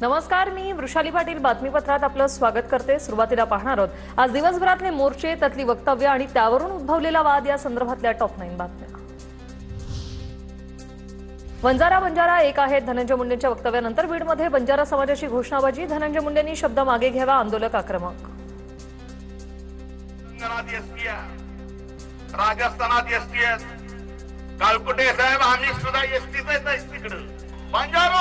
नमस्कार, मी वृषाली पाटील बातमीपत्रात आपलं स्वागत करते। सुरुवातीला पाहणार आहोत आज दिवसभरातले मोर्चे, त्यातली वक्तव्य आणि त्यावरून उद्भवलेला वाद या संदर्भातल्या टॉप 9 बातम्या। बंजारा एक आहेत। धनंजय मुंडेंच्या वक्तव्यानंतर बीडमध्ये बंजारा समाजाची घोषणाबाजी। धनंजय मुंडेंनी शब्द मागे घ्यावा, आंदोलक आक्रमक। राजस्थानात एसटीएस कालकुटे साहेब आम्ही सुद्धा एसटीच आहे तिकडे। बंजारो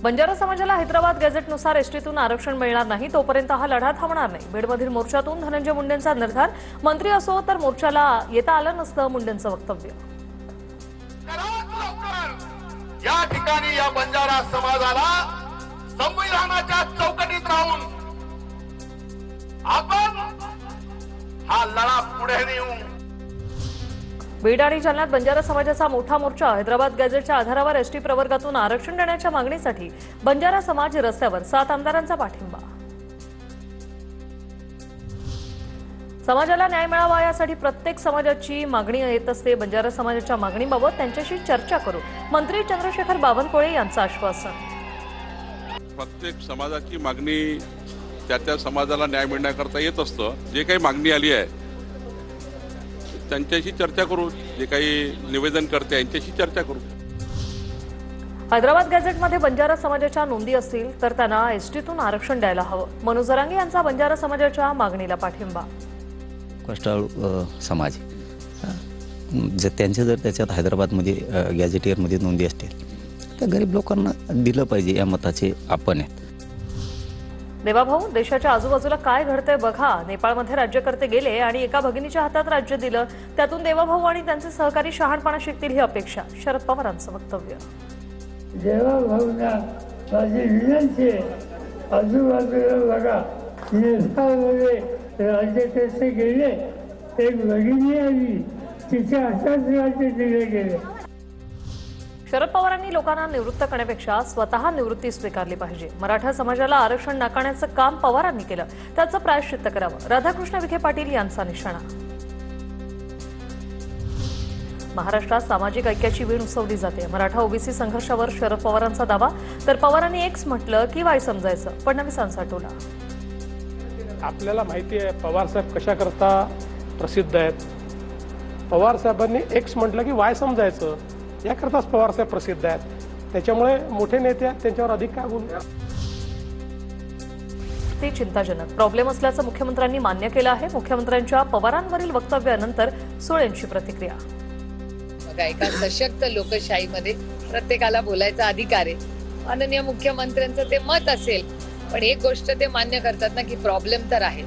बंजारा समाजाला हैदराबाद गॅझेटनुसार एसटीतून आरक्षण मिळणार नाही, तोपर्यंत हा लढा थांबणार नाही। बीडमधील मोर्चातून धनंजय मुंडेंचा निर्धार। मंत्री असो तर मोर्चाला येता आलं नसतं, मुंडेंचं वक्तव्य। या ठिकाणी या बंजारा समाजाला संविधानाच्या चौकटीत राहून आपण हा लढा पुढे नेऊ। बीड आणि जालन्यात बंजारा समाजाचा मोठा मोर्चा। हैदराबाद गॅझेटच्या आधारावर एसटी प्रवर्गातून आरक्षण देण्याच्या मागणीसाठी बंजारा समाज रस्त्यावर। 7 आमदारांचा पाठिंबा। समाजाला न्याय मिळावा यासाठी प्रत्येक समाजाची मागणी येत असते। बंजारा समाजाच्या मागणीबाबत त्यांच्याशी चर्चा करू, मंत्री चंद्रशेखर बावनकुळे यांचं आश्वासन। प्रत्येक समाजाची मागणी त्या समाजाला न्याय मिळण्याकरता येत असतं। जे काही मागणी आली आहे त्यांच्याशी चर्चा करू, जे काही निवेदन करते यांच्याशी चर्चा करू। हैदराबाद गॅझेटमध्ये बंजारा समाजाच्या नोंदी असतील तर त्यांना एसटीतून आरक्षण द्यायला हवं। मनोज जरांगे यांचा बंजारा समाजाच्या मागणीला पाठिंबा। कष्टाळू समाज जर त्यांच्या त्याच्यात हैदराबादमध्ये गॅझेटियरमध्ये नोंदी असतील तर गरीब लोकांना दिलं पाहिजे, या मताचे आपण आहेत। देवाभाऊ, देशाच्या आजूबाजूला काय घडतंय बघा। नेपाळमध्ये राज्यकर्ते गेले आणि एका भगिनीच्या हातात राज्य दिलं, त्यातून देवाभाऊ आणि त्यांचे सहकारी शहाणपणा शिकतील ही अपेक्षा। शरद पवारांचं वक्तव्य। देवाभाऊंना माझी विनंती आहे, आजूबाजूला बघा। नेपाळमध्ये राज्यकर्ते गेले, एक भगिनी आली, तिच्या हातात राज्य दिले गेले। शरद पवारांनी लोकांना निवृत्त करण्यापेक्षा स्वतः निवृत्ती स्वीकारली पाहिजे। मराठा समाजाला आरक्षण नाकारण्याचं काम पवारांनी केलं, त्याचं प्रायश्चित्त करावं। राधाकृष्ण विखे पाटील यांचा निशाणा। महाराष्ट्रात सामाजिक ऐक्याची वीण उसवली जाते। मराठा ओबीसी संघर्षावर शरद पवारांचा दावा, तर पवारांनी एक्स म्हटलं की वाय समजायचं, फडणवीसांचा टोला। आपल्याला माहिती आहे पवार साहेब कशा करता प्रसिद्ध आहेत। पवार साहेबांनी एक्स म्हटलं की वाय समजायचं, याकरताच पवार साहेब प्रसिद्ध आहेत। त्याच्यामुळे मोठे नेते आहेत, त्यांच्यावर अधिक काय बोलू। ते चिंताजनक प्रॉब्लेम असल्याचं मुख्यमंत्र्यांनी मान्य केलं आहे। मुख्यमंत्र्यांच्या पवारांवरील वक्तव्यानंतर सुळेंची प्रतिक्रिया। बघा, एका सशक्त लोकशाहीमध्ये प्रत्येकाला बोलायचा अधिकार आहे। माननीय मुख्यमंत्र्यांचं ते मत असेल, पण एक गोष्ट ते मान्य करतात ना की प्रॉब्लेम तर आहे।